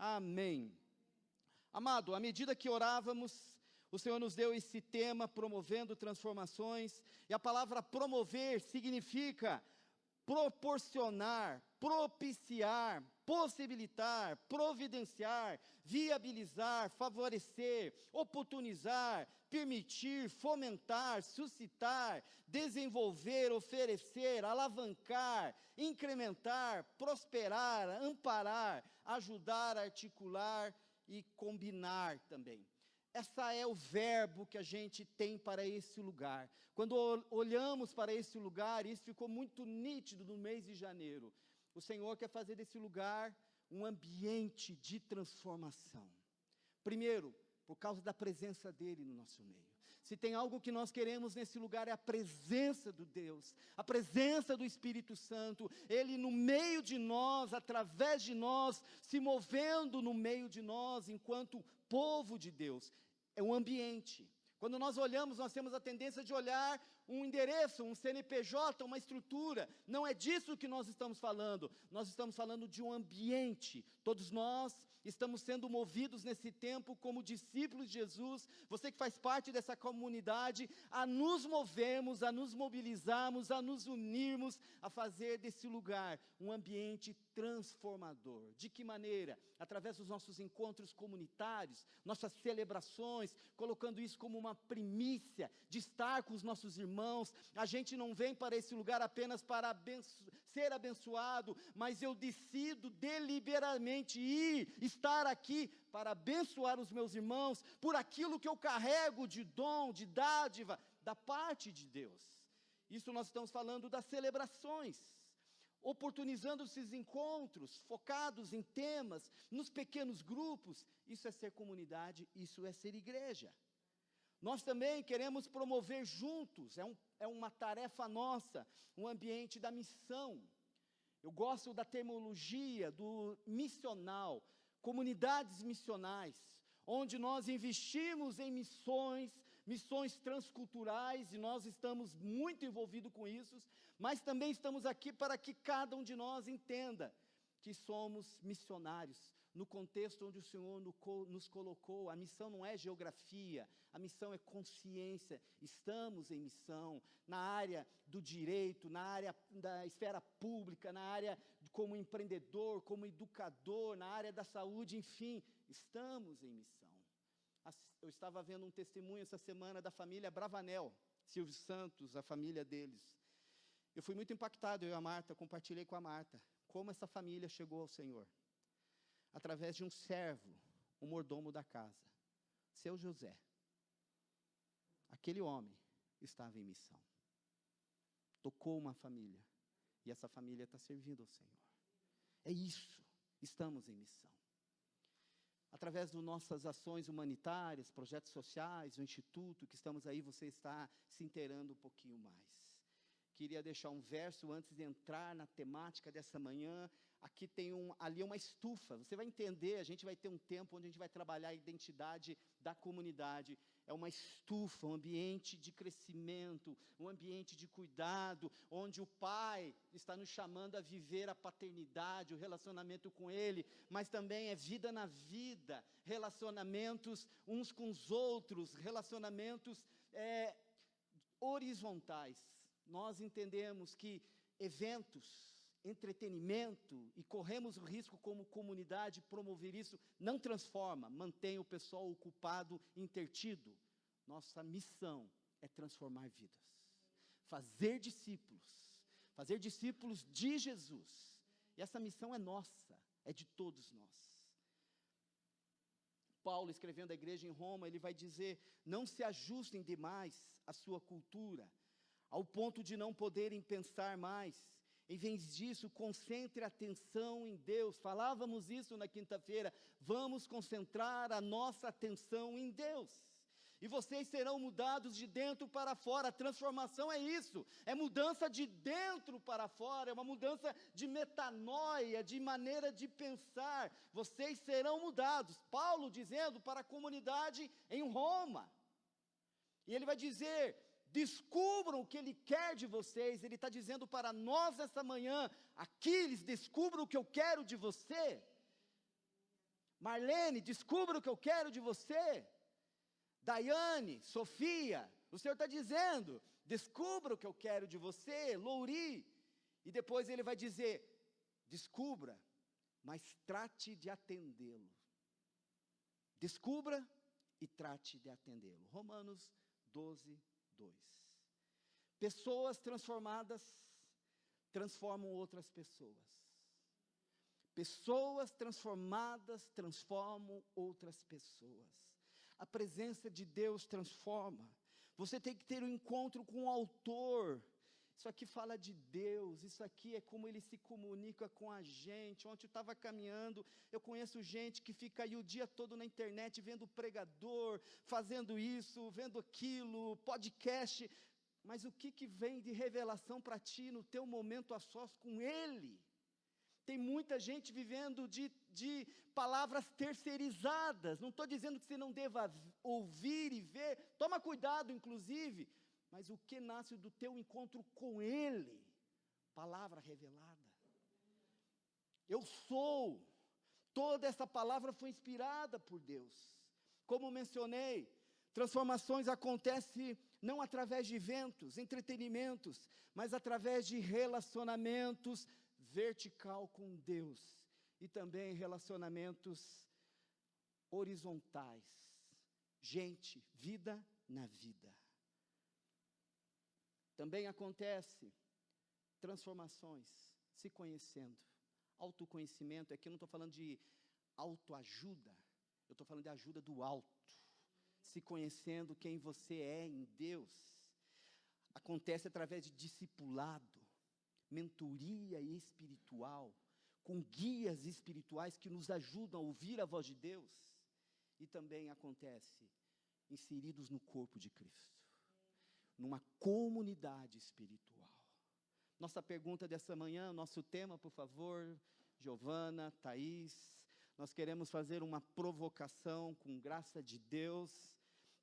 Amém. Amado, à medida que orávamos, o Senhor nos deu esse tema, promovendo transformações, e a palavra promover significa proporcionar, propiciar, possibilitar, providenciar, viabilizar, favorecer, oportunizar, permitir, fomentar, suscitar, desenvolver, oferecer, alavancar, incrementar, prosperar, amparar, ajudar, articular e combinar também. Esse é o verbo que a gente tem para esse lugar. Quando olhamos para esse lugar, isso ficou muito nítido no mês de janeiro. O Senhor quer fazer desse lugar um ambiente de transformação. Primeiro, por causa da presença dEle no nosso meio. Se tem algo que nós queremos nesse lugar, é a presença do Deus, a presença do Espírito Santo, Ele no meio de nós, através de nós, se movendo no meio de nós, enquanto povo de Deus. É um ambiente. Quando nós olhamos, nós temos a tendência de olhar um endereço, um CNPJ, uma estrutura. Não é disso que nós estamos falando. Nós estamos falando de um ambiente. Todos nós estamos sendo movidos nesse tempo como discípulos de Jesus. Você que faz parte dessa comunidade, a nos movermos, a nos mobilizarmos, a nos unirmos, a fazer desse lugar um ambiente transformador. De que maneira? Através dos nossos encontros comunitários, nossas celebrações, colocando isso como uma primícia de estar com os nossos irmãos. A gente não vem para esse lugar apenas para ser abençoado, mas eu decido deliberadamente estar aqui para abençoar os meus irmãos, por aquilo que eu carrego de dom, de dádiva, da parte de Deus. Isso nós estamos falando das celebrações, oportunizando esses encontros, focados em temas, nos pequenos grupos. Isso é ser comunidade, isso é ser igreja. Nós também queremos promover juntos, é uma tarefa nossa, um ambiente da missão. Eu gosto da terminologia do missional, comunidades missionais, onde nós investimos em missões transculturais, e nós estamos muito envolvidos com isso, mas também estamos aqui para que cada um de nós entenda que somos missionários, no contexto onde o Senhor nos colocou. A missão não é geografia, a missão é consciência. Estamos em missão, na área do direito, na área da esfera pública, na área como empreendedor, como educador, na área da saúde, enfim, estamos em missão. Eu estava vendo um testemunho essa semana da família Bravanel, Silvio Santos, a família deles. Eu fui muito impactado, eu e a Marta, compartilhei com a Marta, como essa família chegou ao Senhor, através de um servo, um mordomo da casa, seu José. Aquele homem estava em missão, tocou uma família, e essa família está servindo ao Senhor. É isso, estamos em missão. Através das nossas ações humanitárias, projetos sociais, o instituto que estamos aí, você está se inteirando um pouquinho mais. Queria deixar um verso antes de entrar na temática dessa manhã. Aqui tem ali uma estufa, você vai entender, a gente vai ter um tempo onde a gente vai trabalhar a identidade da comunidade. É uma estufa, um ambiente de crescimento, um ambiente de cuidado, onde o Pai está nos chamando a viver a paternidade, o relacionamento com Ele, mas também é vida na vida, relacionamentos uns com os outros, relacionamentos horizontais. Nós entendemos que eventos, entretenimento, e corremos o risco como comunidade, promover isso, não transforma, mantém o pessoal ocupado, intertido. Nossa missão é transformar vidas, fazer discípulos de Jesus, e essa missão é nossa, é de todos nós. Paulo, escrevendo à igreja em Roma, ele vai dizer: não se ajustem demais à sua cultura, ao ponto de não poderem pensar mais. Em vez disso, concentre a atenção em Deus. Falávamos isso na quinta-feira. Vamos concentrar a nossa atenção em Deus. E vocês serão mudados de dentro para fora. A transformação é isso, é mudança de dentro para fora, é uma mudança de metanoia, de maneira de pensar. Vocês serão mudados. Paulo dizendo para a comunidade em Roma. E ele vai dizer: descubram o que Ele quer de vocês. Ele está dizendo para nós essa manhã: Aquiles, descubram o que eu quero de você. Marlene, descubra o que eu quero de você. Daiane, Sofia, o Senhor está dizendo, descubra o que eu quero de você. Louri, e depois Ele vai dizer, descubra, mas trate de atendê-lo. Descubra e trate de atendê-lo. Romanos 12, 2. Pessoas transformadas transformam outras pessoas. Pessoas transformadas transformam outras pessoas. A presença de Deus transforma. Você tem que ter um encontro com o autor. Isso aqui fala de Deus, isso aqui é como Ele se comunica com a gente. Ontem eu estava caminhando, eu conheço gente que fica aí o dia todo na internet, vendo pregador, fazendo isso, vendo aquilo, podcast, mas o que vem de revelação para ti no teu momento a sós com Ele? Tem muita gente vivendo de palavras terceirizadas. Não estou dizendo que você não deva ouvir e ver, toma cuidado inclusive, mas o que nasce do teu encontro com Ele? Palavra revelada. Eu sou. Toda essa palavra foi inspirada por Deus. Como mencionei, transformações acontecem não através de eventos, entretenimentos, mas através de relacionamentos vertical com Deus. E também relacionamentos horizontais. Gente, vida na vida. Também acontece transformações, se conhecendo. Autoconhecimento, aqui eu não estou falando de autoajuda, eu estou falando de ajuda do alto. Se conhecendo quem você é em Deus. Acontece através de discipulado, mentoria espiritual, com guias espirituais que nos ajudam a ouvir a voz de Deus. E também acontece inseridos no corpo de Cristo. Numa comunidade espiritual. Nossa pergunta dessa manhã, nosso tema, por favor, Giovana, Thaís, nós queremos fazer uma provocação com graça de Deus.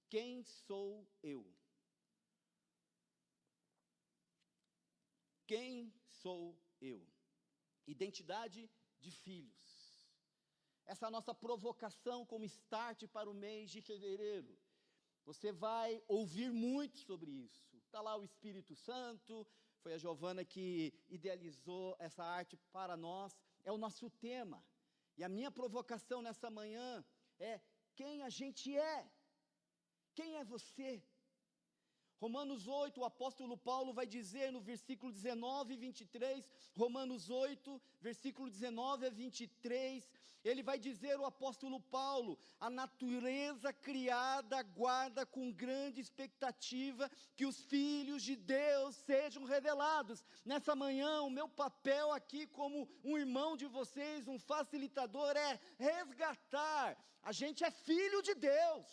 Quem sou eu? Quem sou eu? Identidade de filhos. Essa é a nossa provocação como start para o mês de fevereiro. Você vai ouvir muito sobre isso. Está lá o Espírito Santo, foi a Giovana que idealizou essa arte para nós, é o nosso tema. E a minha provocação nessa manhã é quem a gente é. Quem é você? Romanos 8, o apóstolo Paulo vai dizer no versículo 19 e 23, Romanos 8, versículo 19 a 23, ele vai dizer, o apóstolo Paulo, a natureza criada aguarda com grande expectativa que os filhos de Deus sejam revelados. Nessa manhã, o meu papel aqui como um irmão de vocês, um facilitador, é resgatar. A gente é filho de Deus,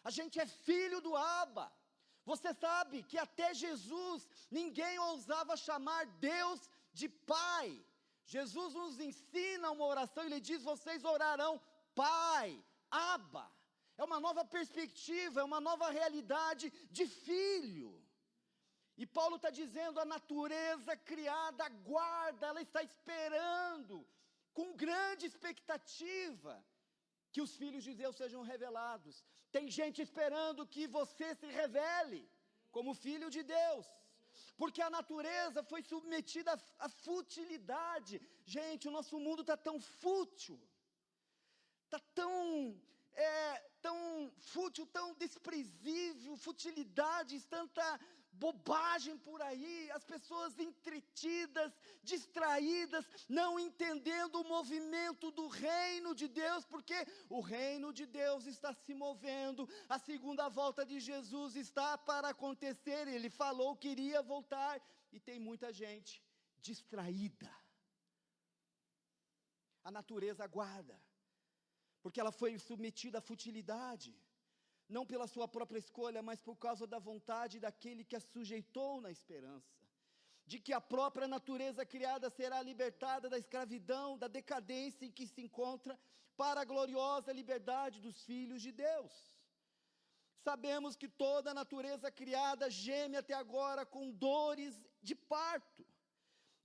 a gente é filho do Abba. Você sabe que até Jesus, ninguém ousava chamar Deus de Pai. Jesus nos ensina uma oração, Ele diz, vocês orarão Pai, Abba. É uma nova perspectiva, é uma nova realidade de filho. E Paulo está dizendo, a natureza criada aguarda, ela está esperando, com grande expectativa, que os filhos de Deus sejam revelados. Tem gente esperando que você se revele como filho de Deus, porque a natureza foi submetida à futilidade. Gente, o nosso mundo está tão fútil, está tão fútil, tão desprezível, futilidades, tanta bobagem por aí, as pessoas entretidas, distraídas, não entendendo o movimento do reino de Deus, porque o reino de Deus está se movendo, a segunda volta de Jesus está para acontecer, Ele falou que iria voltar, e tem muita gente distraída. A natureza aguarda, porque ela foi submetida à futilidade, não pela sua própria escolha, mas por causa da vontade daquele que a sujeitou na esperança, de que a própria natureza criada será libertada da escravidão, da decadência em que se encontra, para a gloriosa liberdade dos filhos de Deus. Sabemos que toda a natureza criada geme até agora com dores de parto,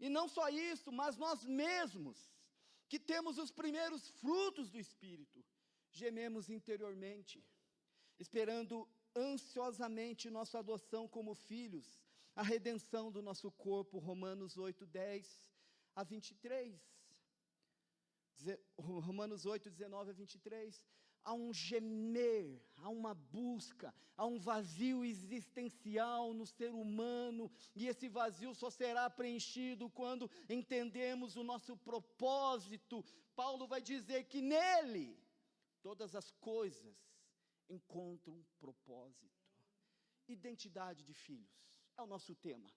e não só isso, mas nós mesmos que temos os primeiros frutos do Espírito, gememos interiormente, esperando ansiosamente nossa adoção como filhos, a redenção do nosso corpo, Romanos 8, 10 a 23. Romanos 8, 19 a 23. Há um gemer, há uma busca, há um vazio existencial no ser humano, e esse vazio só será preenchido quando entendemos o nosso propósito. Paulo vai dizer que nele todas as coisas encontram propósito. Identidade de filhos, é o nosso tema.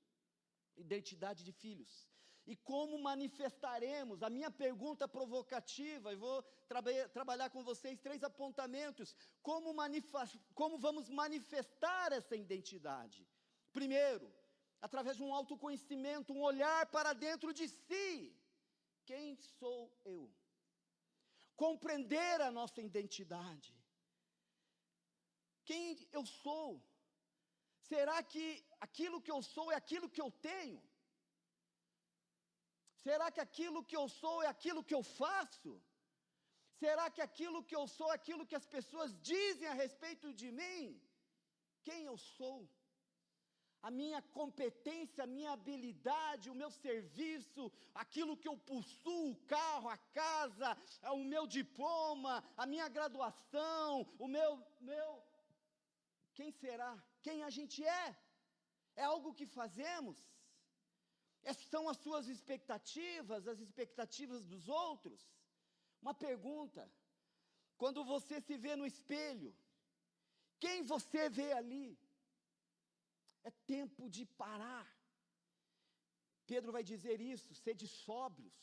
Identidade de filhos. E como manifestaremos? A minha pergunta provocativa, eu vou trabalhar com vocês 3 apontamentos. Como vamos manifestar essa identidade? Primeiro, através de um autoconhecimento, um olhar para dentro de si. Quem sou eu? Compreender a nossa identidade. Quem eu sou? Será que aquilo que eu sou é aquilo que eu tenho? Será que aquilo que eu sou é aquilo que eu faço? Será que aquilo que eu sou é aquilo que as pessoas dizem a respeito de mim? Quem eu sou? A minha competência, a minha habilidade, o meu serviço, aquilo que eu possuo, o carro, a casa, o meu diploma, a minha graduação, quem será? Quem a gente é? É algo que fazemos? São as suas expectativas, as expectativas dos outros? Uma pergunta: quando você se vê no espelho, quem você vê ali? É tempo de parar. Pedro vai dizer isso: sede sóbrios,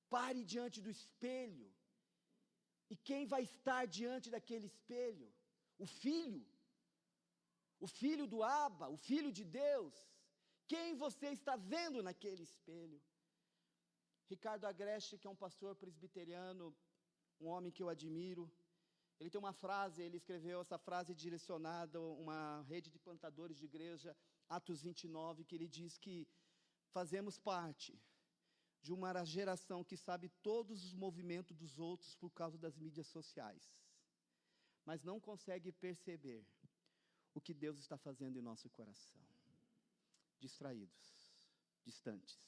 pare diante do espelho. E quem vai estar diante daquele espelho? O Filho do Abba, o Filho de Deus. Quem você está vendo naquele espelho? Ricardo Agreste, que é um pastor presbiteriano, um homem que eu admiro, ele tem uma frase, ele escreveu essa frase direcionada a uma rede de plantadores de igreja, Atos 29, que ele diz que fazemos parte de uma geração que sabe todos os movimentos dos outros por causa das mídias sociais, mas não consegue perceber o que Deus está fazendo em nosso coração. Distraídos, distantes,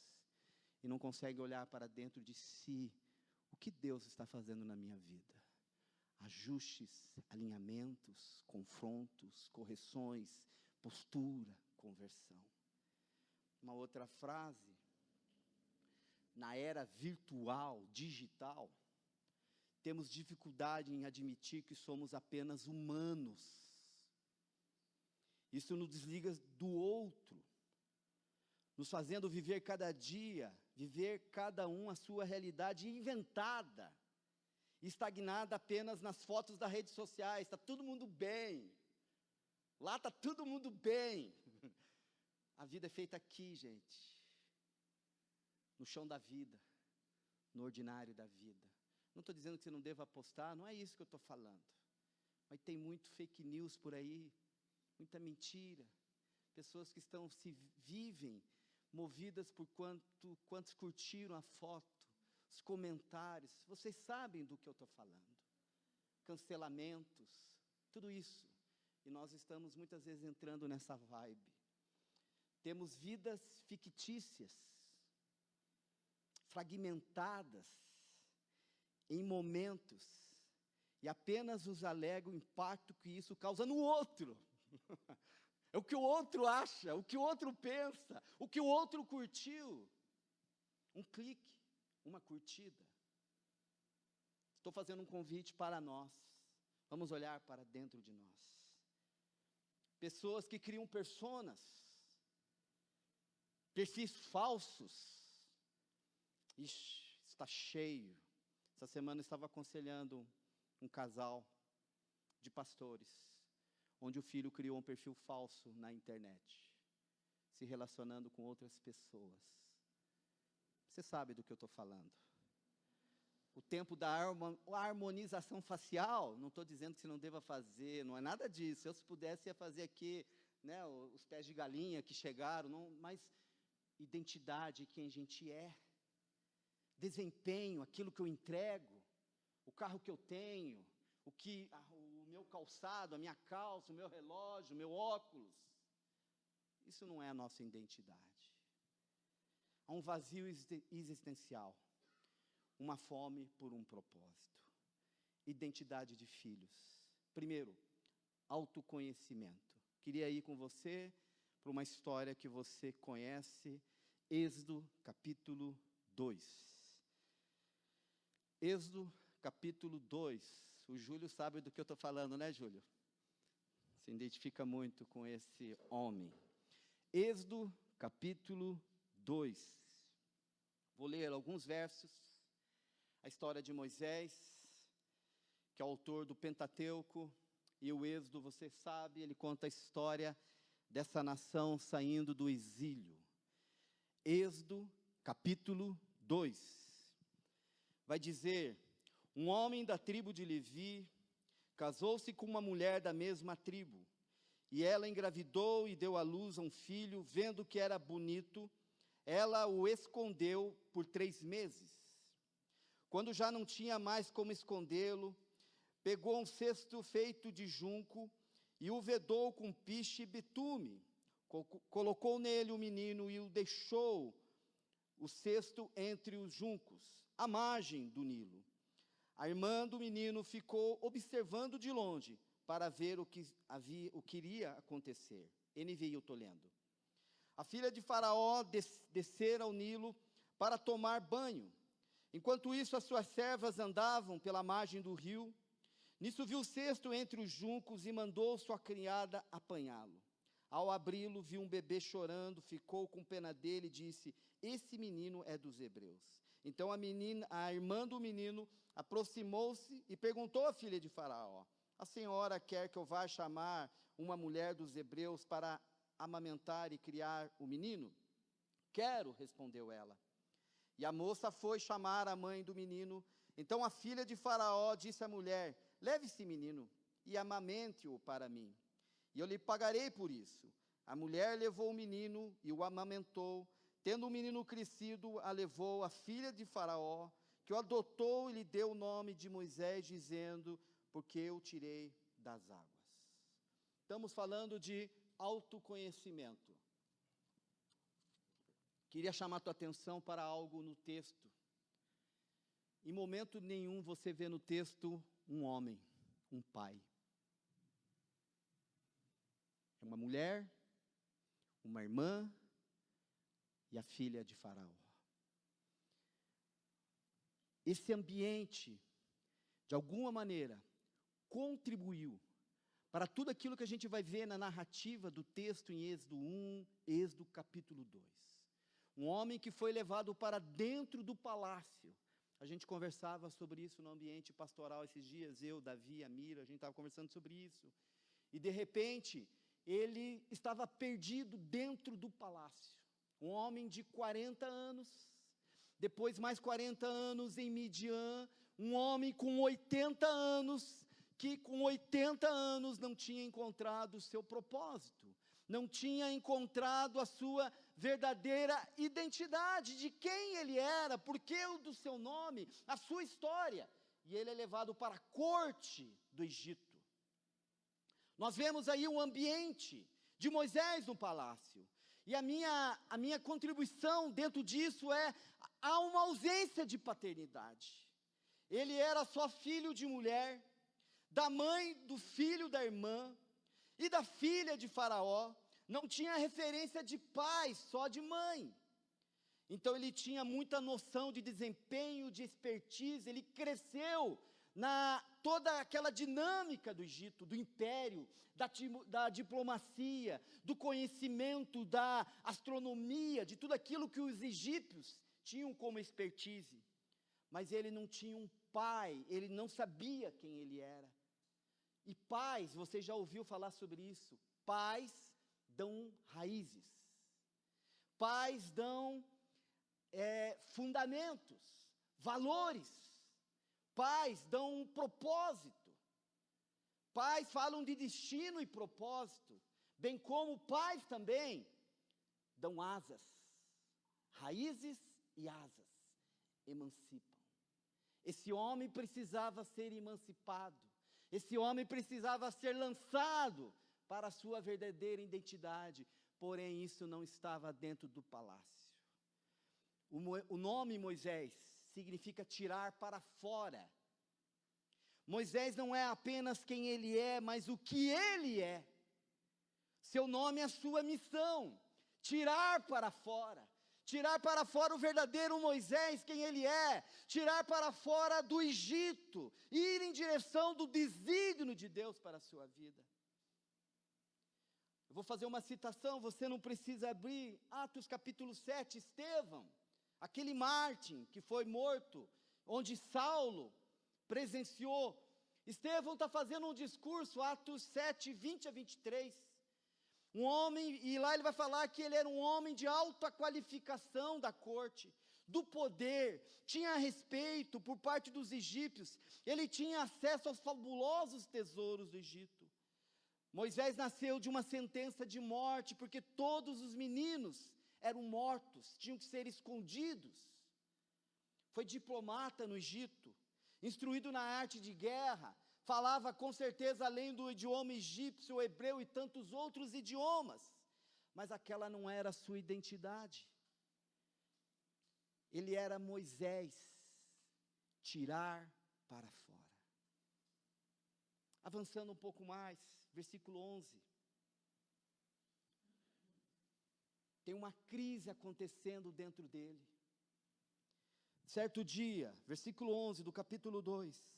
e não consegue olhar para dentro de si, o que Deus está fazendo na minha vida. Ajustes, alinhamentos, confrontos, correções, postura, conversão. Uma outra frase: na era virtual, digital, temos dificuldade em admitir que somos apenas humanos. Isso nos desliga do outro, nos fazendo viver cada dia, viver cada um a sua realidade inventada, estagnada apenas nas fotos das redes sociais. Está todo mundo bem, lá está todo mundo bem. A vida é feita aqui, gente, no chão da vida, no ordinário da vida. Não estou dizendo que você não deva postar, não é isso que eu estou falando, mas tem muito fake news por aí, muita mentira, pessoas que vivem movidas por quantos curtiram a foto, os comentários. Vocês sabem do que eu estou falando, cancelamentos, tudo isso, e nós estamos muitas vezes entrando nessa vibe. Temos vidas fictícias, fragmentadas, em momentos, e apenas nos alega o impacto que isso causa no outro. É o que o outro acha, o que o outro pensa, o que o outro curtiu. Um clique, uma curtida. Estou fazendo um convite para nós. Vamos olhar para dentro de nós. Pessoas que criam personas, perfis falsos. Ixi, está cheio. Essa semana eu estava aconselhando um casal de pastores, onde o filho criou um perfil falso na internet, se relacionando com outras pessoas. Você sabe do que eu estou falando. O tempo da harmonização facial, não estou dizendo que você não deva fazer, não é nada disso. Eu, se pudesse, ia fazer aqui, né, os pés de galinha que chegaram, mas identidade, quem a gente é. desempenho, aquilo que eu entrego, o carro que eu tenho, o meu calçado, a minha calça, o meu relógio, o meu óculos. Isso não é a nossa identidade. Há um vazio existencial, uma fome por um propósito. Identidade de filhos. Primeiro, autoconhecimento. Queria ir com você para uma história que você conhece, Êxodo capítulo 2. Êxodo capítulo 2. O Júlio sabe do que eu estou falando, né, Júlio? Se identifica muito com esse homem. Êxodo capítulo 2. Vou ler alguns versos. A história de Moisés, que é o autor do Pentateuco, e o Êxodo, você sabe, ele conta a história dessa nação saindo do exílio. Êxodo capítulo 2. Vai dizer: um homem da tribo de Levi casou-se com uma mulher da mesma tribo, e ela engravidou e deu à luz a um filho. Vendo que era bonito, ela o escondeu por 3 meses. Quando já não tinha mais como escondê-lo, pegou um cesto feito de junco e o vedou com piche e betume. Colocou nele o menino e o deixou o cesto entre os juncos, à margem do Nilo. A irmã do menino ficou observando de longe para ver o que iria acontecer. NVI eu estou lendo. A filha de Faraó descera ao Nilo para tomar banho. Enquanto isso, as suas servas andavam pela margem do rio. Nisso viu o cesto entre os juncos e mandou sua criada apanhá-lo. Ao abri-lo, viu um bebê chorando, ficou com pena dele e disse: esse menino é dos hebreus. Então a irmã do menino aproximou-se e perguntou à filha de Faraó: a senhora quer que eu vá chamar uma mulher dos hebreus para amamentar e criar o menino? Quero, respondeu ela. E a moça foi chamar a mãe do menino. Então a filha de Faraó disse à mulher: leve esse menino e amamente-o para mim, e eu lhe pagarei por isso. A mulher levou o menino e o amamentou. Tendo o menino crescido, a levou a filha de Faraó, que o adotou e lhe deu o nome de Moisés, dizendo: porque eu tirei das águas. Estamos falando de autoconhecimento. Queria chamar a tua atenção para algo no texto. Em momento nenhum você vê no texto um homem, um pai. É uma mulher, uma irmã e a filha de Faraó. Esse ambiente, de alguma maneira, contribuiu para tudo aquilo que a gente vai ver na narrativa do texto em Êxodo 1, Êxodo capítulo 2. Um homem que foi levado para dentro do palácio. A gente conversava sobre isso no ambiente pastoral esses dias, eu, Davi, a Mira, a gente estava conversando sobre isso. E de repente, ele estava perdido dentro do palácio. Um homem de 40 anos, depois mais 40 anos em Midian, um homem com 80 anos, que com 80 anos não tinha encontrado o seu propósito, não tinha encontrado a sua verdadeira identidade, de quem ele era, porquê o do seu nome, a sua história. E ele é levado para a corte do Egito. Nós vemos aí o ambiente de Moisés no palácio. E a minha contribuição dentro disso há uma ausência de paternidade. Ele era só filho de mulher, da mãe do filho da irmã e da filha de Faraó. Não tinha referência de pai, só de mãe. Então ele tinha muita noção de desempenho, de expertise. Ele cresceu toda aquela dinâmica do Egito, do império, da diplomacia, do conhecimento, da astronomia, de tudo aquilo que os egípcios tinham como expertise. Mas ele não tinha um pai, ele não sabia quem ele era. E pais, você já ouviu falar sobre isso, pais dão raízes, pais dão fundamentos, valores, pais dão um propósito, pais falam de destino e propósito, bem como pais também dão asas, raízes e asas. emancipam. Esse homem precisava ser emancipado. Esse homem precisava ser lançado para a sua verdadeira identidade. Porém, isso não estava dentro do palácio. O nome Moisés significa tirar para fora. Moisés não é apenas quem ele é, mas o que ele é. Seu nome é a sua missão, tirar para fora. Tirar para fora o verdadeiro Moisés, quem ele é. Tirar para fora do Egito, ir em direção do desígnio de Deus para a sua vida. Eu vou fazer uma citação, você não precisa abrir. Atos capítulo 7, Estevão, aquele mártir que foi morto, onde Saulo presenciou. Estevão está fazendo um discurso, Atos 7, 20 a 23. Um homem, e lá ele vai falar que ele era um homem de alta qualificação da corte, do poder, tinha respeito por parte dos egípcios, ele tinha acesso aos fabulosos tesouros do Egito. Moisés nasceu de uma sentença de morte, porque todos os meninos eram mortos, tinham que ser escondidos. Foi diplomata no Egito, instruído na arte de guerra, falava com certeza além do idioma egípcio, hebreu e tantos outros idiomas, mas aquela não era a sua identidade. Ele era Moisés, tirar para fora. Avançando um pouco mais, versículo 11. Tem uma crise acontecendo dentro dele. Certo dia, versículo 11 do capítulo 2.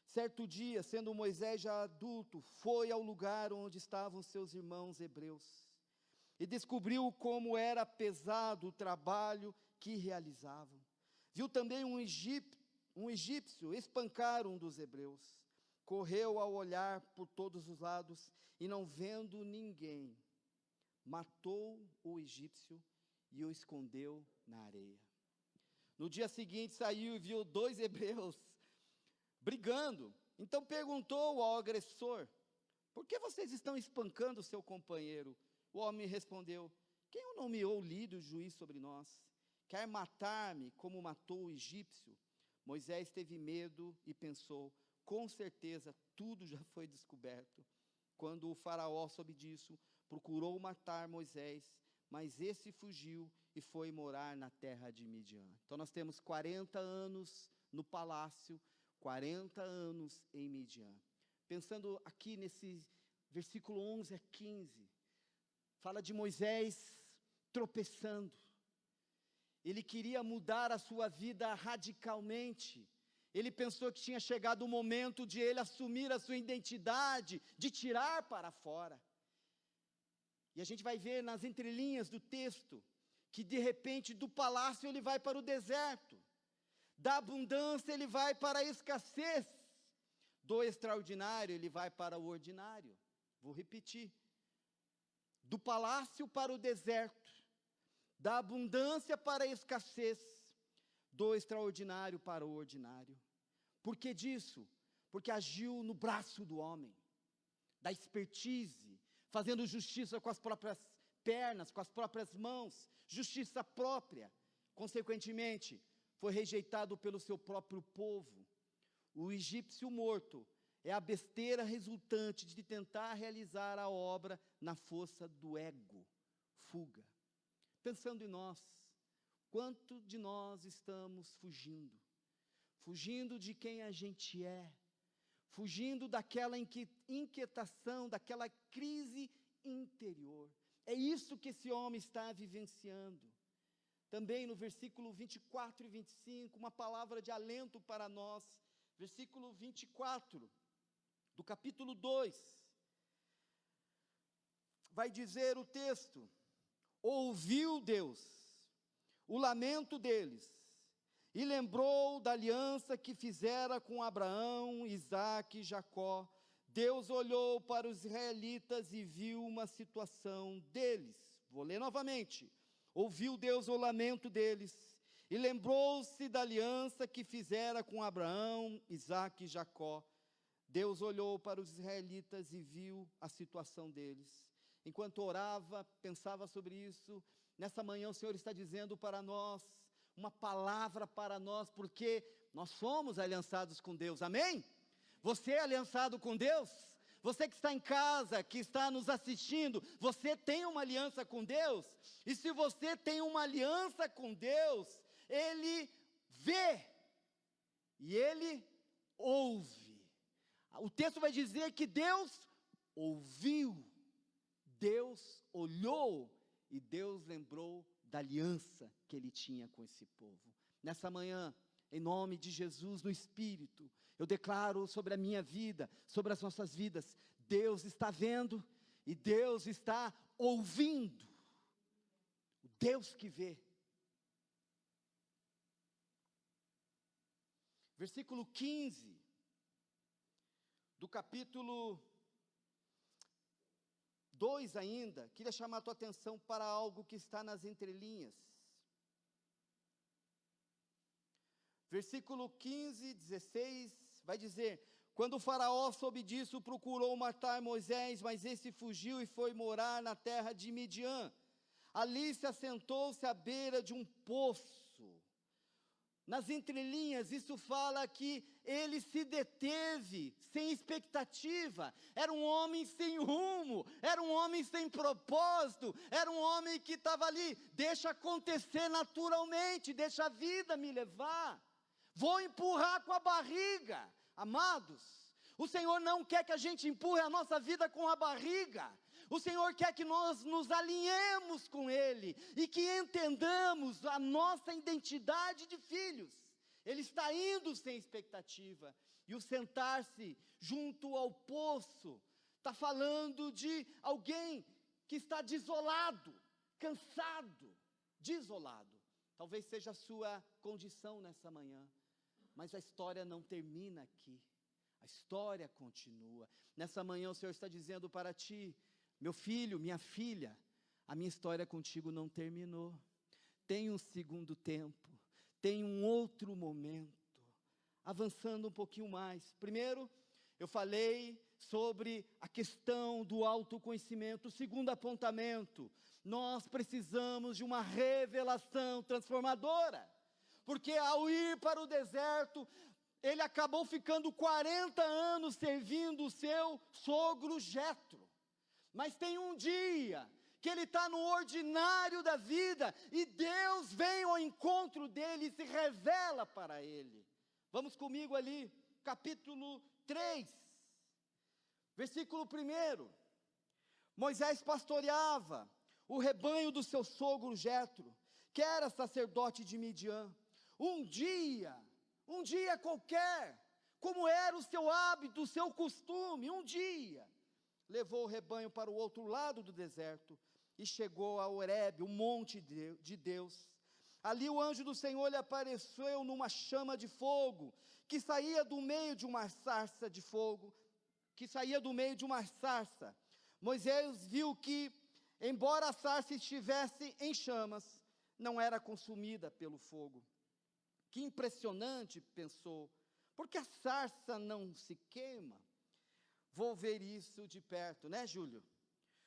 Certo dia, sendo Moisés já adulto, foi ao lugar onde estavam seus irmãos hebreus, e descobriu como era pesado o trabalho que realizavam. Viu também um egípcio espancar um dos hebreus. Correu ao olhar por todos os lados, e não vendo ninguém, matou o egípcio e o escondeu na areia. No dia seguinte saiu e viu 2 hebreus brigando. Então perguntou ao agressor: por que vocês estão espancando o seu companheiro? O homem respondeu: quem o nomeou líder e juiz sobre nós? Quer matar-me como matou o egípcio? Moisés teve medo e pensou: com certeza tudo já foi descoberto. Quando o faraó soube disso, procurou matar Moisés, mas esse fugiu e foi morar na terra de Midian. Então nós temos 40 anos no palácio, 40 anos em Midian. Pensando aqui nesse versículo 11 a 15, fala de Moisés tropeçando. Ele queria mudar a sua vida radicalmente. Ele pensou que tinha chegado o momento de ele assumir a sua identidade, de tirar para fora. E a gente vai ver nas entrelinhas do texto, que de repente do palácio ele vai para o deserto. Da abundância ele vai para a escassez, do extraordinário ele vai para o ordinário. Vou repetir: do palácio para o deserto, da abundância para a escassez, do extraordinário para o ordinário. Por que disso? Porque agiu no braço do homem, da expertise, fazendo justiça com as próprias pernas, com as próprias mãos, justiça própria. Consequentemente, foi rejeitado pelo seu próprio povo. O egípcio morto é a besteira resultante de tentar realizar a obra na força do ego, fuga. Pensando em nós, quanto de nós estamos fugindo? Fugindo de quem a gente é, fugindo daquela inquietação, daquela crise interior. É isso que esse homem está vivenciando. Também no versículo 24 e 25, uma palavra de alento para nós. Versículo 24, do capítulo 2. Vai dizer o texto: ouviu Deus o lamento deles, e lembrou da aliança que fizera com Abraão, Isaque e Jacó. Deus olhou para os israelitas e viu uma situação deles. Vou ler novamente. Ouviu Deus o lamento deles, e lembrou-se da aliança que fizera com Abraão, Isaque e Jacó. Deus olhou para os israelitas e viu a situação deles. Enquanto orava, pensava sobre isso, nessa manhã o Senhor está dizendo para nós: uma palavra para nós, porque nós somos aliançados com Deus, amém? Você é aliançado com Deus? Você que está em casa, que está nos assistindo, você tem uma aliança com Deus? E se você tem uma aliança com Deus, Ele vê e Ele ouve. O texto vai dizer que Deus ouviu, Deus olhou e Deus lembrou da aliança que Ele tinha com esse povo. Nessa manhã, em nome de Jesus, no Espírito, eu declaro sobre a minha vida, sobre as nossas vidas, Deus está vendo e Deus está ouvindo. O Deus que vê. Versículo 15, do capítulo 2 ainda, queria chamar a tua atenção para algo que está nas entrelinhas. Versículo 15, 16, vai dizer: quando o faraó soube disso, procurou matar Moisés, mas esse fugiu e foi morar na terra de Midian. Ali se assentou-se à beira de um poço. Nas entrelinhas, isso fala que ele se deteve, sem expectativa, era um homem sem rumo, era um homem sem propósito, era um homem que estava ali, deixa acontecer naturalmente, deixa a vida me levar, vou empurrar com a barriga. Amados, o Senhor não quer que a gente empurre a nossa vida com a barriga, o Senhor quer que nós nos alinhemos com Ele, e que entendamos a nossa identidade de filhos. Ele está indo sem expectativa, e o sentar-se junto ao poço, está falando de alguém que está desolado, cansado, desolado. Talvez seja a sua condição nessa manhã, mas a história não termina aqui, a história continua. Nessa manhã o Senhor está dizendo para ti: meu filho, minha filha, a minha história contigo não terminou, tem um segundo tempo, tem um outro momento. Avançando um pouquinho mais, primeiro eu falei sobre a questão do autoconhecimento. O segundo apontamento, nós precisamos de uma revelação transformadora, porque ao ir para o deserto, ele acabou ficando 40 anos servindo o seu sogro Jetro. Mas tem um dia que ele está no ordinário da vida, e Deus vem ao encontro dele e se revela para ele. Vamos comigo ali, capítulo 3, versículo 1. Moisés pastoreava o rebanho do seu sogro Jetro, que era sacerdote de Midian. Um dia qualquer, como era o seu hábito, o seu costume, um dia, levou o rebanho para o outro lado do deserto, e chegou a Horebe, o monte de Deus. Ali o anjo do Senhor lhe apareceu numa chama de fogo, que saía do meio de uma sarça de fogo, Moisés viu que, embora a sarça estivesse em chamas, não era consumida pelo fogo. Que impressionante, pensou, porque a sarça não se queima? Vou ver isso de perto, né, Júlio?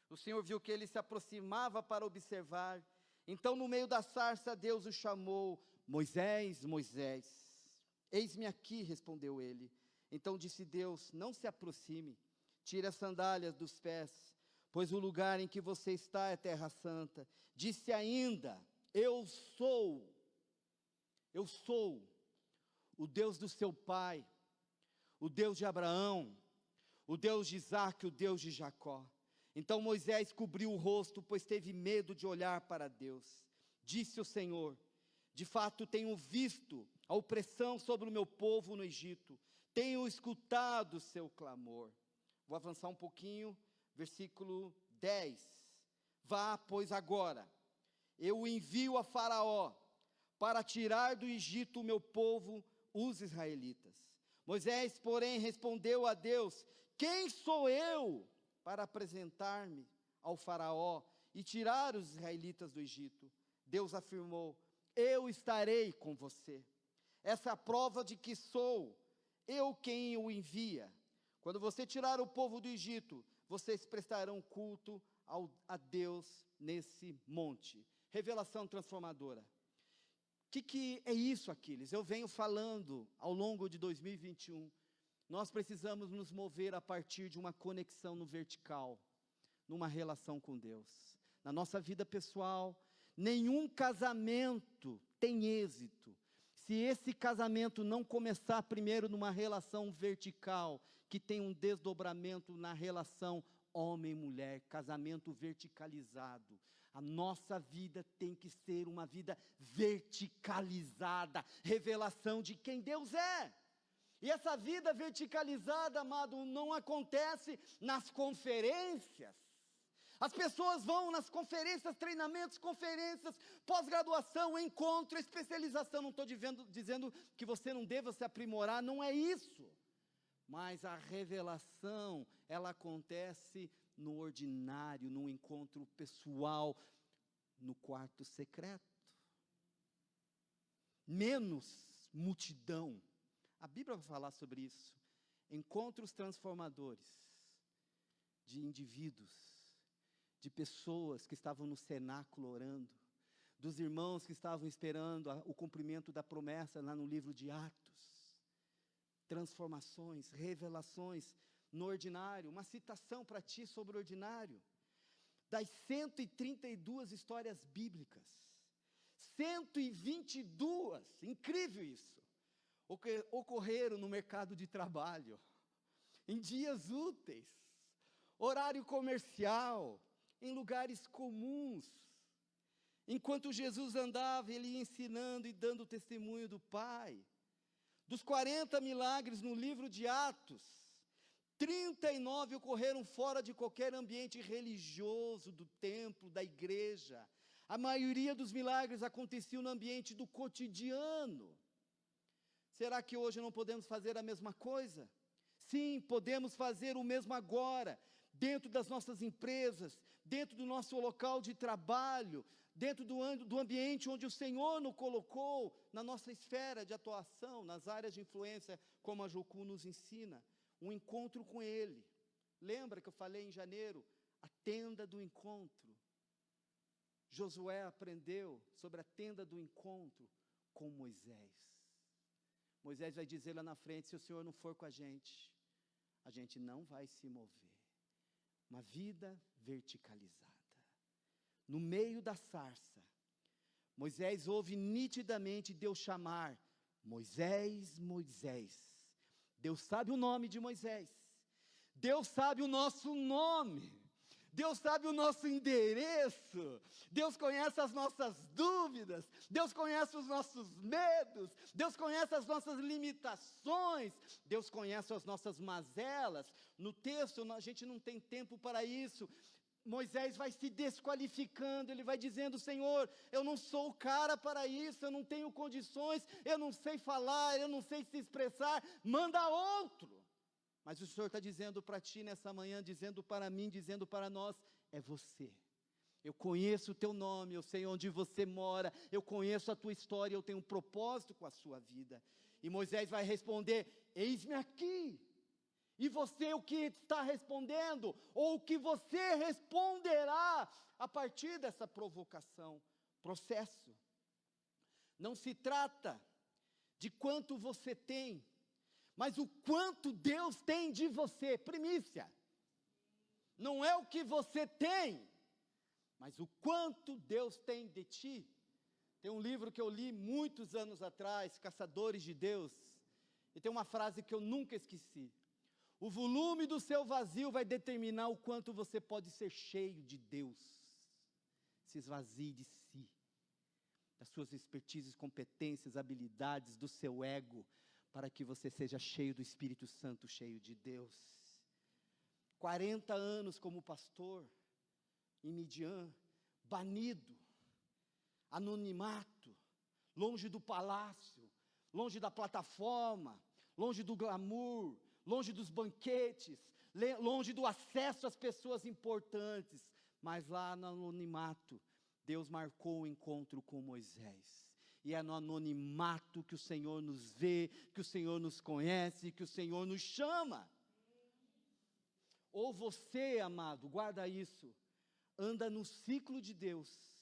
O Senhor viu que ele se aproximava para observar. Então, no meio da sarça, Deus o chamou: Moisés, Moisés. Eis-me aqui, respondeu ele. Então disse Deus: não se aproxime, tire as sandálias dos pés, pois o lugar em que você está é terra santa. Disse ainda: eu sou o Deus do seu pai, o Deus de Abraão, o Deus de Isaque, o Deus de Jacó. Então Moisés cobriu o rosto, pois teve medo de olhar para Deus. Disse o Senhor: de fato tenho visto a opressão sobre o meu povo no Egito, tenho escutado o seu clamor. Vou avançar um pouquinho, versículo 10. Vá, pois agora, eu o envio a Faraó, para tirar do Egito o meu povo, os israelitas. Moisés, porém, respondeu a Deus: quem sou eu para apresentar-me ao Faraó e tirar os israelitas do Egito? Deus afirmou: eu estarei com você. Essa é a prova de que sou eu quem o envia. Quando você tirar o povo do Egito, vocês prestarão culto a Deus nesse monte. Revelação transformadora. que é isso, Aquiles? Eu venho falando ao longo de 2021, nós precisamos nos mover a partir de uma conexão no vertical, numa relação com Deus. Na nossa vida pessoal, nenhum casamento tem êxito se esse casamento não começar primeiro numa relação vertical, que tem um desdobramento na relação homem e mulher, casamento verticalizado. A nossa vida tem que ser uma vida verticalizada, revelação de quem Deus é. E essa vida verticalizada, amado, não acontece nas conferências. As pessoas vão nas conferências, treinamentos, conferências, pós-graduação, encontro, especialização. Não estou dizendo que você não deva se aprimorar, não é isso. Mas a revelação, ela acontece no ordinário, no encontro pessoal, no quarto secreto. Menos multidão. A Bíblia vai falar sobre isso. Encontros transformadores de indivíduos, de pessoas que estavam no cenáculo orando, dos irmãos que estavam esperando o cumprimento da promessa lá no livro de Atos. Transformações, revelações no ordinário. Uma citação para ti sobre o ordinário. Das 132 histórias bíblicas, 122, incrível isso, ocorreram no mercado de trabalho, em dias úteis, horário comercial, em lugares comuns. Enquanto Jesus andava, ele ia ensinando e dando testemunho do Pai. Dos 40 milagres no livro de Atos, 39 ocorreram fora de qualquer ambiente religioso, do templo, da igreja. A maioria dos milagres aconteciam no ambiente do cotidiano. Será que hoje não podemos fazer a mesma coisa? Sim, podemos fazer o mesmo agora, dentro das nossas empresas, dentro do nosso local de trabalho, dentro do ambiente onde o Senhor nos colocou, na nossa esfera de atuação, nas áreas de influência, como a Jocu nos ensina, um encontro com Ele. Lembra que eu falei em janeiro? A tenda do encontro. Josué aprendeu sobre a tenda do encontro com Moisés. Moisés vai dizer lá na frente, se o Senhor não for com a gente não vai se mover. Uma vida verticalizada. No meio da sarça, Moisés ouve nitidamente Deus chamar, Moisés, Moisés. Deus sabe o nome de Moisés. Deus sabe o nosso nome. Deus sabe o nosso endereço. Deus conhece as nossas dúvidas. Deus conhece os nossos medos. Deus conhece as nossas limitações. Deus conhece as nossas mazelas. No texto, a gente não tem tempo para isso. Moisés vai se desqualificando, ele vai dizendo, Senhor, eu não sou o cara para isso, eu não tenho condições, eu não sei falar, eu não sei se expressar, manda outro. Mas o Senhor está dizendo para ti nessa manhã, dizendo para mim, dizendo para nós, é você. Eu conheço o teu nome, eu sei onde você mora, eu conheço a tua história, eu tenho um propósito com a sua vida. E Moisés vai responder, eis-me aqui. E você o que está respondendo, ou o que você responderá a partir dessa provocação, processo. Não se trata de quanto você tem, mas o quanto Deus tem de você, primícia. Não é o que você tem, mas o quanto Deus tem de ti. Tem um livro que eu li muitos anos atrás, Caçadores de Deus, e tem uma frase que eu nunca esqueci. O volume do seu vazio vai determinar o quanto você pode ser cheio de Deus. Se esvazie de si, das suas expertises, competências, habilidades, do seu ego, para que você seja cheio do Espírito Santo, cheio de Deus. 40 anos como pastor, em Midian, banido, anonimato, longe do palácio, longe da plataforma, longe do glamour, longe dos banquetes, longe do acesso às pessoas importantes, mas lá no anonimato, Deus marcou o encontro com Moisés, e é no anonimato que o Senhor nos vê, que o Senhor nos conhece, que o Senhor nos chama. Ou você, amado, guarda isso, anda no ciclo de Deus,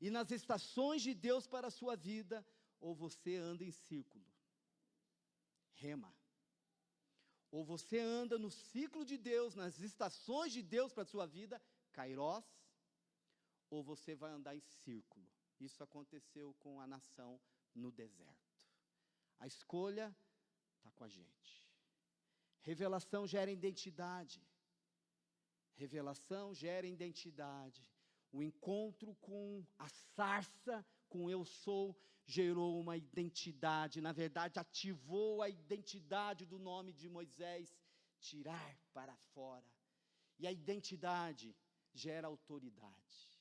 e nas estações de Deus para a sua vida, ou você anda em círculo. Rema. Ou você anda no ciclo de Deus, nas estações de Deus para a sua vida, Kairós, ou você vai andar em círculo. Isso aconteceu com a nação no deserto. A escolha está com a gente. Revelação gera identidade. Revelação gera identidade. O encontro com a sarça, com eu sou, gerou uma identidade. Na verdade, ativou a identidade do nome de Moisés, tirar para fora. E a identidade gera autoridade.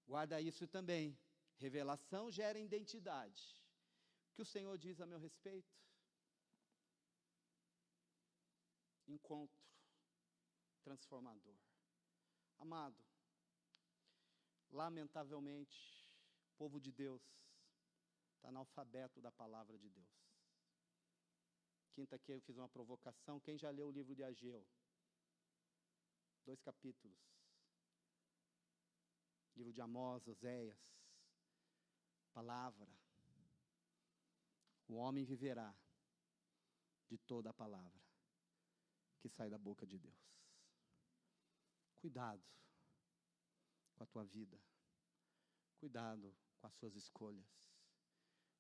Guarda isso também. Revelação gera identidade. O que o Senhor diz a meu respeito? Encontro transformador. Amado, lamentavelmente, o povo de Deus está analfabeto da palavra de Deus. Quinta que eu fiz uma provocação. Quem já leu o livro de Ageu? 2 capítulos. Livro de Amós, Oséias. Palavra. O homem viverá de toda a palavra que sai da boca de Deus. Cuidado com a tua vida. Cuidado com as suas escolhas.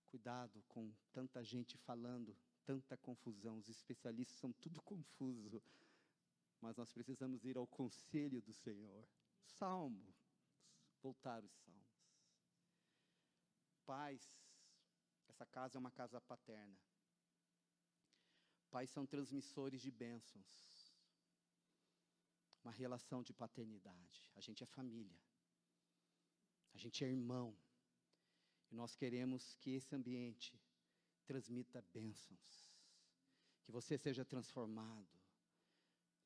Cuidado com tanta gente falando, tanta confusão. Os especialistas são tudo confuso. Mas nós precisamos ir ao conselho do Senhor. Salmo. Voltar os salmos. Pais, essa casa é uma casa paterna. Pais são transmissores de bênçãos. Uma relação de paternidade. A gente é família. A gente é irmão. E nós queremos que esse ambiente transmita bênçãos. Que você seja transformado.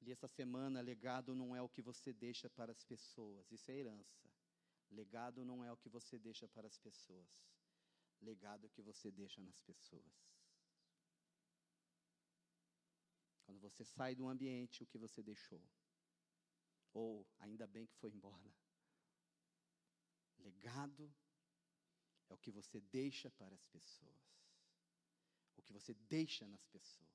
E essa semana, legado não é o que você deixa para as pessoas. Isso é herança. Legado não é o que você deixa para as pessoas. Legado é o que você deixa nas pessoas. Quando você sai do ambiente, o que você deixou. Ou, ainda bem que foi embora. Legado é o que você deixa para as pessoas. O que você deixa nas pessoas.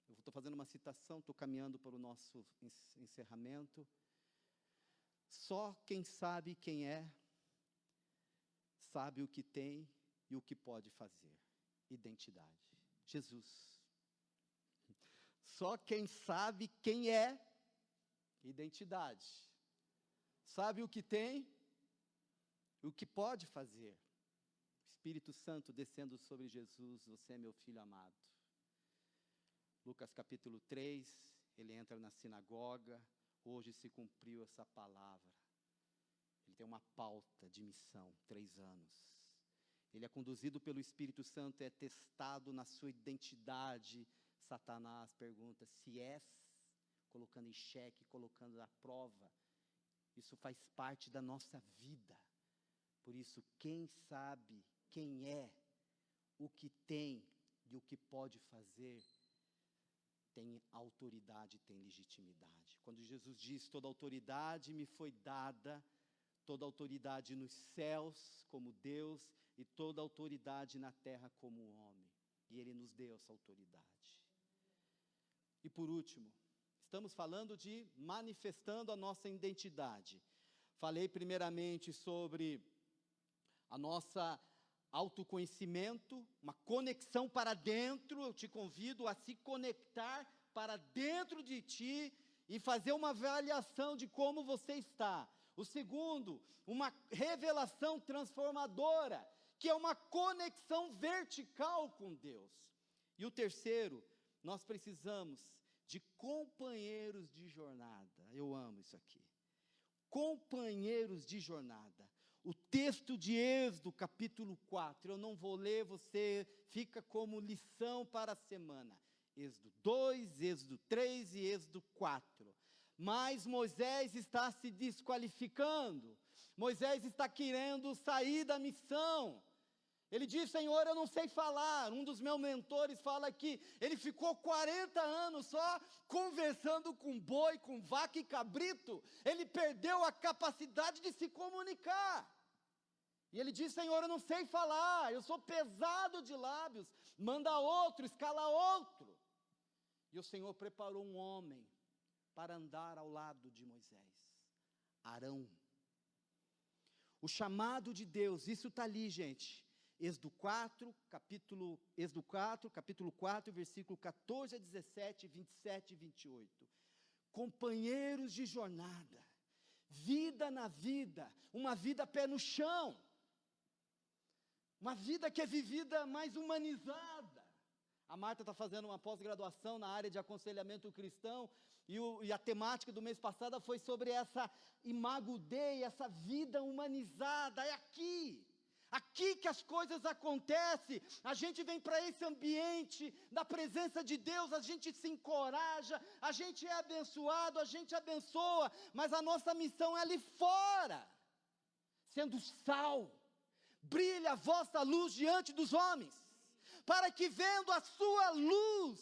Eu estou fazendo uma citação, estou caminhando para o nosso encerramento. Só quem sabe quem é, sabe o que tem e o que pode fazer. Identidade. Jesus. Só quem sabe quem é, identidade. Sabe o que tem e o que pode fazer. Espírito Santo descendo sobre Jesus, você é meu filho amado. Lucas capítulo 3, ele entra na sinagoga, hoje se cumpriu essa palavra. Ele tem uma pauta de missão, 3 anos. Ele é conduzido pelo Espírito Santo, é testado na sua identidade. Satanás pergunta se és, colocando em xeque, colocando à prova. Isso faz parte da nossa vida. Por isso, quem sabe quem é, o que tem e o que pode fazer, tem autoridade, tem legitimidade. Quando Jesus diz, toda autoridade me foi dada, toda autoridade nos céus como Deus, e toda autoridade na terra como homem. E Ele nos deu essa autoridade. E por último, estamos falando de manifestando a nossa identidade. Falei primeiramente sobre a nossa autoconhecimento, uma conexão para dentro. Eu te convido a se conectar para dentro de ti e fazer uma avaliação de como você está. O segundo, uma revelação transformadora, que é uma conexão vertical com Deus. E o terceiro, nós precisamos de companheiros de jornada. Eu amo isso aqui. Companheiros de jornada. O texto de Êxodo, capítulo 4, eu não vou ler, você fica como lição para a semana. Êxodo 2, Êxodo 3 e Êxodo 4. Mas Moisés está se desqualificando. Moisés está querendo sair da missão. Ele diz, Senhor, eu não sei falar. Um dos meus mentores fala que ele ficou 40 anos só conversando com boi, com vaca e cabrito. Ele perdeu a capacidade de se comunicar. E ele diz: Senhor, eu não sei falar, eu sou pesado de lábios, manda outro, escala outro. E o Senhor preparou um homem para andar ao lado de Moisés, Arão. O chamado de Deus, isso está ali, gente, Êxodo 4, capítulo 4, versículo 14 a 17, 27 e 28. Companheiros de jornada, vida na vida, uma vida pé no chão, uma vida que é vivida mais humanizada. A Marta está fazendo uma pós-graduação na área de aconselhamento cristão, e a temática do mês passado foi sobre essa imago Dei, essa vida humanizada. É aqui que as coisas acontecem. A gente vem para esse ambiente da presença de Deus, a gente se encoraja, a gente é abençoado, a gente abençoa, mas a nossa missão é ali fora, sendo sal. Brilha a vossa luz diante dos homens, para que vendo a sua luz,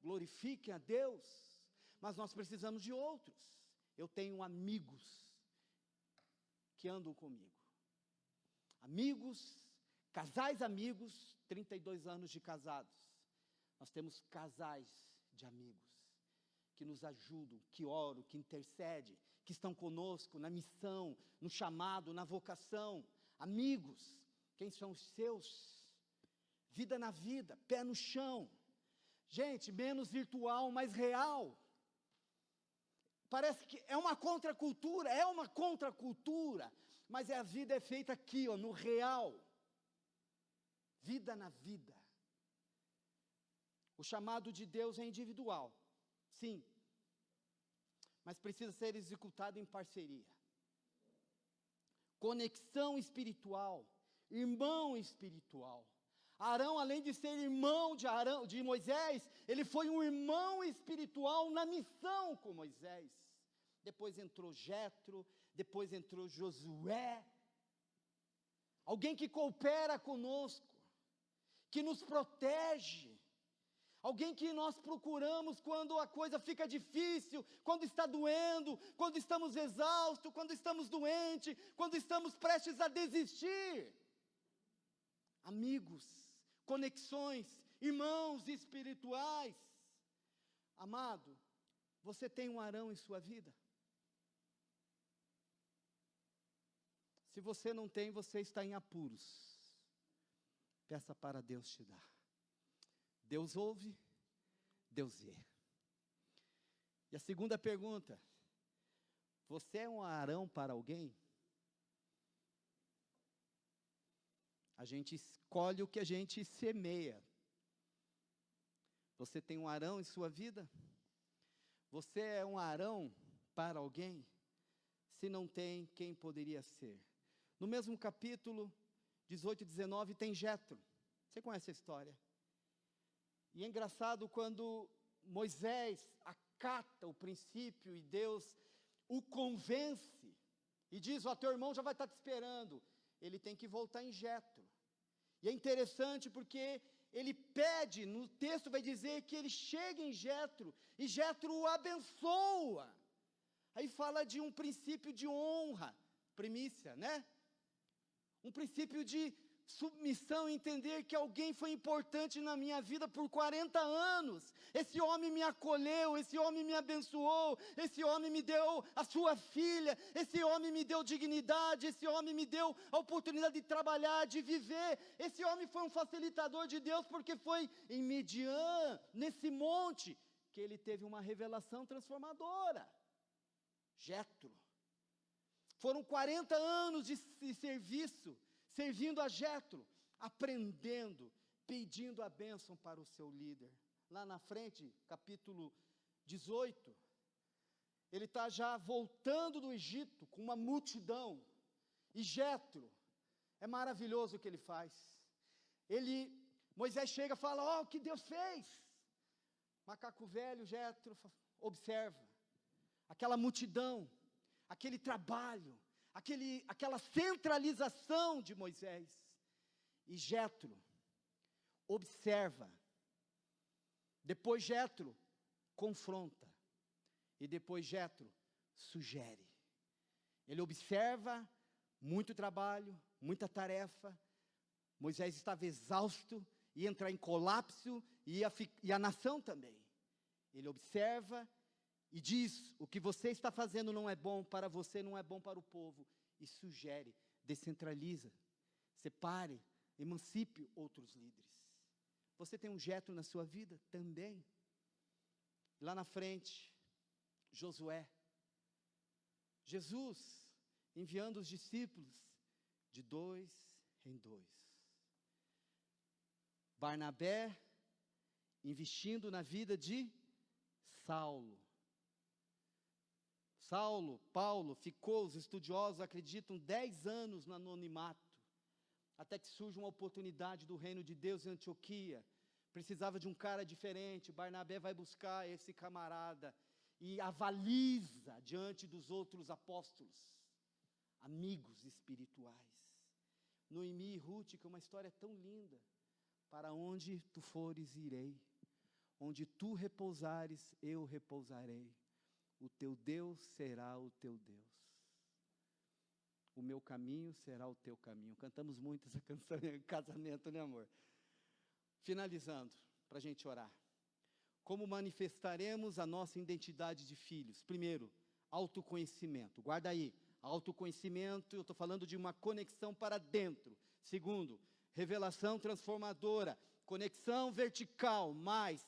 glorifiquem a Deus. Mas nós precisamos de outros. Eu tenho amigos que andam comigo. Amigos, casais amigos, 32 anos de casados. Nós temos casais de amigos, que nos ajudam, que oram, que intercedem, que estão conosco na missão, no chamado, na vocação. Amigos, quem são os seus? Vida na vida, pé no chão. Gente, menos virtual, mais real. Parece que é uma contracultura, mas a vida é feita aqui, no real. Vida na vida. O chamado de Deus é individual, sim, mas precisa ser executado em parceria. Conexão espiritual, irmão espiritual. Arão, além de ser irmão de Moisés, ele foi um irmão espiritual na missão com Moisés. Depois entrou Jetro, depois entrou Josué. Alguém que coopera conosco, que nos protege. Alguém que nós procuramos quando a coisa fica difícil, quando está doendo, quando estamos exaustos, quando estamos doentes, quando estamos prestes a desistir. Amigos, conexões, irmãos espirituais. Amado, você tem um Arão em sua vida? Se você não tem, você está em apuros. Peça para Deus te dar. Deus ouve, Deus vê. E a segunda pergunta: você é um Arão para alguém? A gente escolhe o que a gente semeia. Você tem um Arão em sua vida? Você é um Arão para alguém? Se não tem, quem poderia ser? No mesmo capítulo 18 e 19 tem Jetro. Você conhece a história? E é engraçado quando Moisés acata o princípio e Deus o convence e diz: ó, teu irmão já vai estar te esperando. Ele tem que voltar em Jetro. E é interessante porque ele pede, no texto vai dizer que ele chega em Jetro, e Jetro o abençoa. Aí fala de um princípio de honra, primícia, né? Um princípio de submissão, entender que alguém foi importante na minha vida por 40 anos, esse homem me acolheu, esse homem me abençoou, esse homem me deu a sua filha, esse homem me deu dignidade, esse homem me deu a oportunidade de trabalhar, de viver, esse homem foi um facilitador de Deus, porque foi em Midian, nesse monte, que ele teve uma revelação transformadora. Jetro. Foram 40 anos de serviço, servindo a Jetro, aprendendo, pedindo a bênção para o seu líder. Lá na frente, capítulo 18, ele está já voltando do Egito com uma multidão, e Jetro, é maravilhoso o que ele faz. Moisés chega e fala: ó, o que Deus fez? Macaco velho, Jetro, observa, aquela multidão, aquele trabalho, aquela centralização de Moisés. E Jetro observa, depois Jetro confronta, e depois Jetro sugere. Ele observa muito trabalho, muita tarefa. Moisés estava exausto, ia entrar em colapso, e a nação também. Ele observa e diz: o que você está fazendo não é bom para você, não é bom para o povo. E sugere: descentraliza, separe, emancipe outros líderes. Você tem um Jetro na sua vida? Também. Lá na frente, Josué. Jesus enviando os discípulos de 2 em 2. Barnabé investindo na vida de Saulo. Paulo ficou, os estudiosos acreditam, 10 anos no anonimato, até que surge uma oportunidade do reino de Deus em Antioquia. Precisava de um cara diferente. Barnabé vai buscar esse camarada e avaliza diante dos outros apóstolos, amigos espirituais. Noemi e Ruth, que é uma história tão linda. Para onde tu fores, irei. Onde tu repousares, eu repousarei. O teu Deus será o teu Deus. O meu caminho será o teu caminho. Cantamos muito essa canção em casamento, né, amor? Finalizando, para a gente orar. Como manifestaremos a nossa identidade de filhos? Primeiro, autoconhecimento. Guarda aí, autoconhecimento, eu estou falando de uma conexão para dentro. Segundo, revelação transformadora, conexão vertical, mais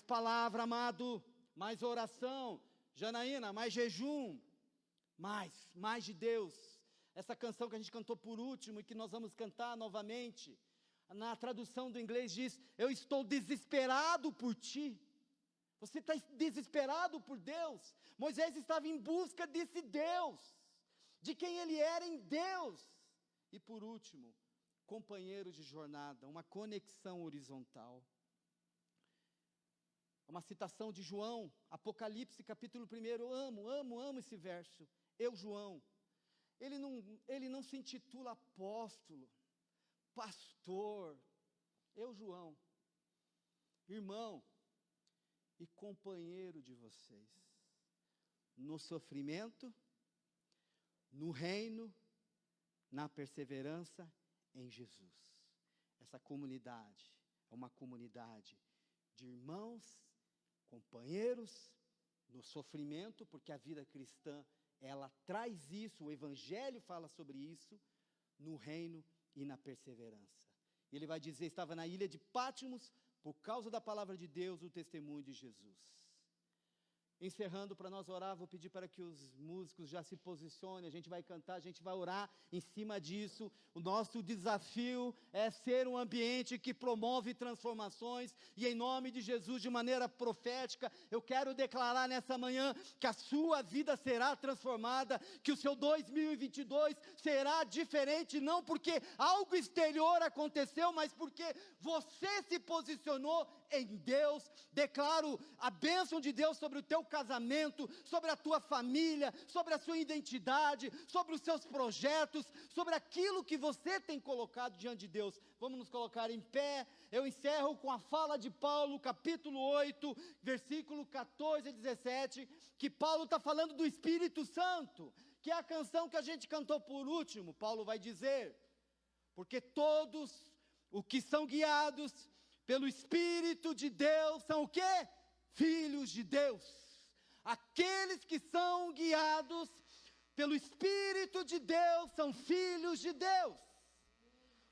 palavra, amado, mais oração. Janaína, mais jejum, mais de Deus. Essa canção que a gente cantou por último e que nós vamos cantar novamente, na tradução do inglês diz: eu estou desesperado por ti. Você está desesperado por Deus. Moisés estava em busca desse Deus, de quem ele era em Deus. E por último, companheiro de jornada, uma conexão horizontal. Uma citação de João, Apocalipse capítulo 1, eu amo esse verso. Eu, João, ele não se intitula apóstolo, pastor, eu, João, irmão e companheiro de vocês, no sofrimento, no reino, na perseverança em Jesus. Essa comunidade é uma comunidade de irmãos, companheiros, no sofrimento, porque a vida cristã, ela traz isso, o Evangelho fala sobre isso, no reino e na perseverança. Ele vai dizer: estava na ilha de Pátimos, por causa da palavra de Deus, o testemunho de Jesus. Encerrando, para nós orar, vou pedir para que os músicos já se posicionem, a gente vai cantar, a gente vai orar em cima disso. O nosso desafio é ser um ambiente que promove transformações, e em nome de Jesus, de maneira profética, eu quero declarar nessa manhã que a sua vida será transformada, que o seu 2022 será diferente, não porque algo exterior aconteceu, mas porque você se posicionou em Deus. Declaro a bênção de Deus sobre o teu casamento, sobre a tua família, sobre a sua identidade, sobre os seus projetos, sobre aquilo que você tem colocado diante de Deus. Vamos nos colocar em pé. Eu encerro com a fala de Paulo, capítulo 8, versículo 14 e 17, que Paulo está falando do Espírito Santo, que é a canção que a gente cantou por último. Paulo vai dizer: porque todos os que são guiados pelo Espírito de Deus são o quê? Filhos de Deus. Aqueles que são guiados pelo Espírito de Deus são filhos de Deus.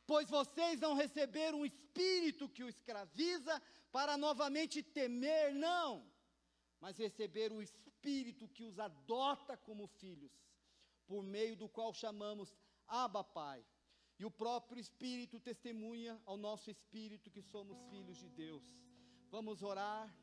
Pois vocês não receberam um espírito que o escraviza para novamente temer, não, mas receberam o Espírito que os adota como filhos, por meio do qual chamamos Abba, Pai. E o próprio Espírito testemunha ao nosso espírito que somos filhos de Deus. Vamos orar.